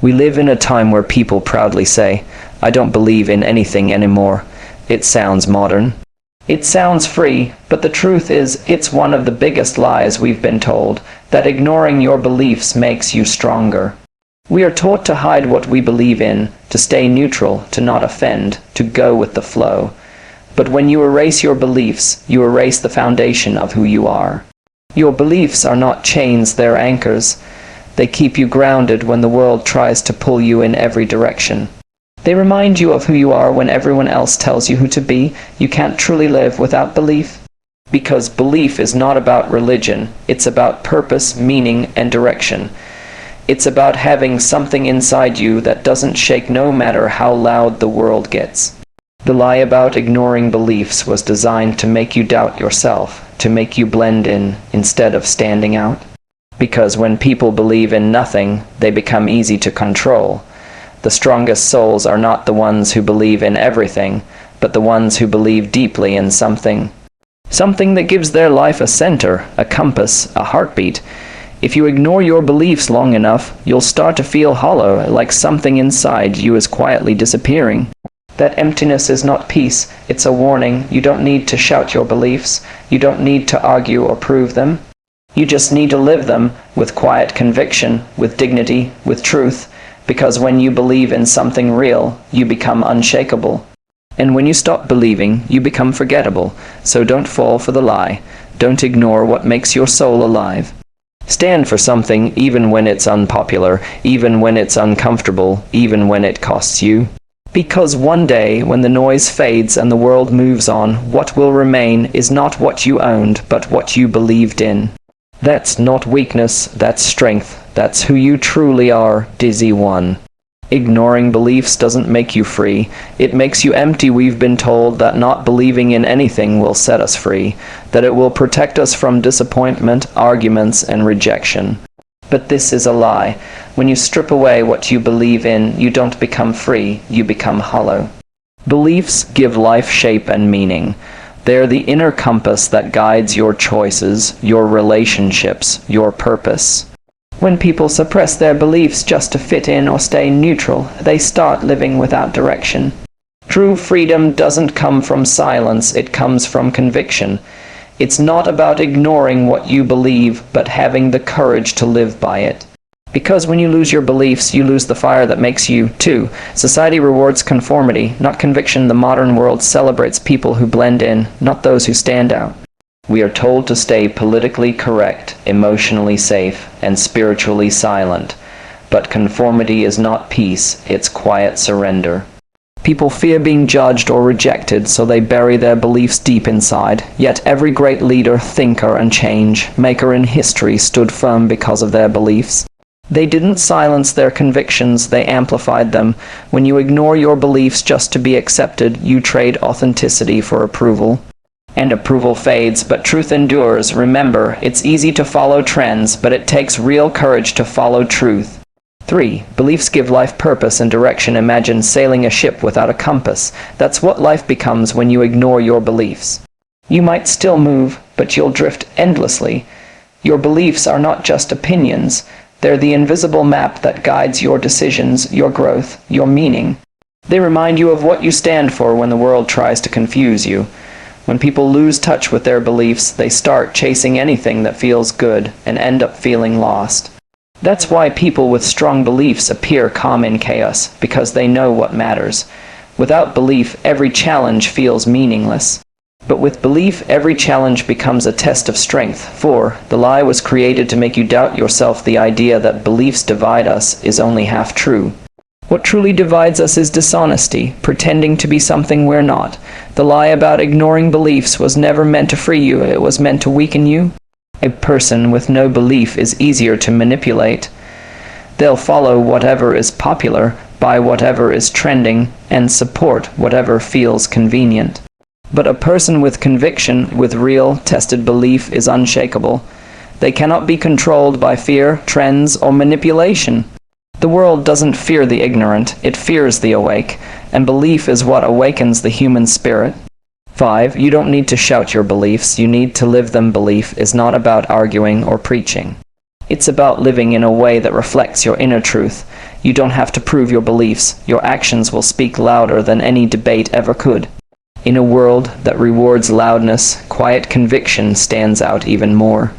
We live in a time where people proudly say, "I don't believe in anything anymore." It sounds modern. It sounds free, but the truth is, it's one of the biggest lies we've been told, that ignoring your beliefs makes you stronger. We are taught to hide what we believe in, to stay neutral, to not offend, to go with the flow. But when you erase your beliefs, you erase the foundation of who you are. Your beliefs are not chains, they're anchors. They keep you grounded when the world tries to pull you in every direction. They remind you of who you are when everyone else tells you who to be. You can't truly live without belief. Because belief is not about religion. It's about purpose, meaning, and direction. It's about having something inside you that doesn't shake no matter how loud the world gets. The lie about ignoring beliefs was designed to make you doubt yourself, to make you blend in instead of standing out. Because when people believe in nothing, they become easy to control. The strongest souls are not the ones who believe in everything, but the ones who believe deeply in something. Something that gives their life a center, a compass, a heartbeat. If you ignore your beliefs long enough, you'll start to feel hollow, like something inside you is quietly disappearing. That emptiness is not peace, it's a warning. You don't need to shout your beliefs. You don't need to argue or prove them. You just need to live them with quiet conviction, with dignity, with truth, because when you believe in something real, you become unshakable. And when you stop believing, you become forgettable. So don't fall for the lie. Don't ignore what makes your soul alive. Stand for something even when it's unpopular, even when it's uncomfortable, even when it costs you. Because one day, when the noise fades and the world moves on, what will remain is not what you owned, but what you believed in. That's not weakness, that's strength. That's who you truly are, Dizzy One. Ignoring beliefs doesn't make you free. It makes you empty. We've been told that not believing in anything will set us free, that it will protect us from disappointment, arguments, and rejection. But this is a lie. When you strip away what you believe in, you don't become free, you become hollow. Beliefs give life shape and meaning. They're the inner compass that guides your choices, your relationships, your purpose. When people suppress their beliefs just to fit in or stay neutral, they start living without direction. True freedom doesn't come from silence, it comes from conviction. It's not about ignoring what you believe, but having the courage to live by it. Because when you lose your beliefs, you lose the fire that makes you, too. Society rewards conformity, not conviction. The modern world celebrates people who blend in, not those who stand out. We are told to stay politically correct, emotionally safe, and spiritually silent. But conformity is not peace, it's quiet surrender. People fear being judged or rejected, so they bury their beliefs deep inside. Yet every great leader, thinker, and change maker in history stood firm because of their beliefs. They didn't silence their convictions, they amplified them. When you ignore your beliefs just to be accepted, you trade authenticity for approval. And approval fades, but truth endures. Remember, it's easy to follow trends, but it takes real courage to follow truth. 3. Beliefs give life purpose and direction. Imagine sailing a ship without a compass. That's what life becomes when you ignore your beliefs. You might still move, but you'll drift endlessly. Your beliefs are not just opinions. They're the invisible map that guides your decisions, your growth, your meaning. They remind you of what you stand for when the world tries to confuse you. When people lose touch with their beliefs, they start chasing anything that feels good and end up feeling lost. That's why people with strong beliefs appear calm in chaos, because they know what matters. Without belief, every challenge feels meaningless. But with belief, every challenge becomes a test of strength. 4. The lie was created to make you doubt yourself. The idea that beliefs divide us is only half true. What truly divides us is dishonesty, pretending to be something we're not. The lie about ignoring beliefs was never meant to free you, it was meant to weaken you. A person with no belief is easier to manipulate. They'll follow whatever is popular, buy whatever is trending, and support whatever feels convenient. But a person with conviction, with real, tested belief, is unshakable. They cannot be controlled by fear, trends, or manipulation. The world doesn't fear the ignorant, it fears the awake, and belief is what awakens the human spirit. 5. You don't need to shout your beliefs, you need to live them. Belief is not about arguing or preaching. It's about living in a way that reflects your inner truth. You don't have to prove your beliefs. Your actions will speak louder than any debate ever could. In a world that rewards loudness, quiet conviction stands out even more.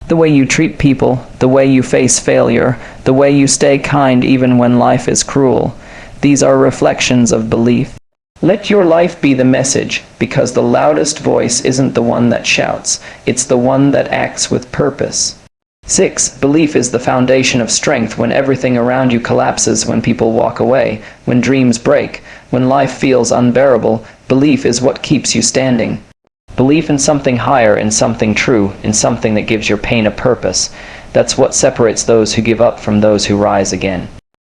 The way you treat people, the way you face failure, the way you stay kind even when life is cruel, these are reflections of belief. Let your life be the message, because the loudest voice isn't the one that shouts, it's the one that acts with purpose. 6. Belief is the foundation of strength. When everything around you collapses, when people walk away, when dreams break, when life feels unbearable, belief is what keeps you standing. Belief in something higher, in something true, in something that gives your pain a purpose. That's what separates those who give up from those who rise again.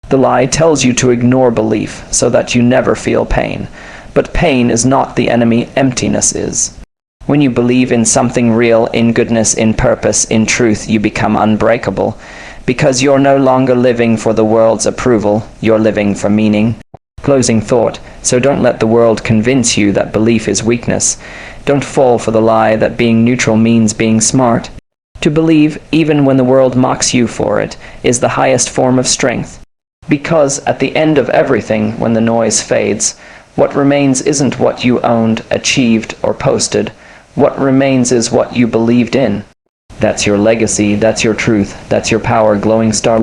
The lie tells you to ignore belief so that you never feel pain. But pain is not the enemy, emptiness is. When you believe in something real, in goodness, in purpose, in truth, you become unbreakable. Because you're no longer living for the world's approval, you're living for meaning. Closing thought. So don't let the world convince you that belief is weakness. Don't fall for the lie that being neutral means being smart. To believe, even when the world mocks you for it, is the highest form of strength. Because at the end of everything, when the noise fades, what remains isn't what you owned, achieved, or posted. What remains is what you believed in. That's your legacy, that's your truth, that's your power, glowing star.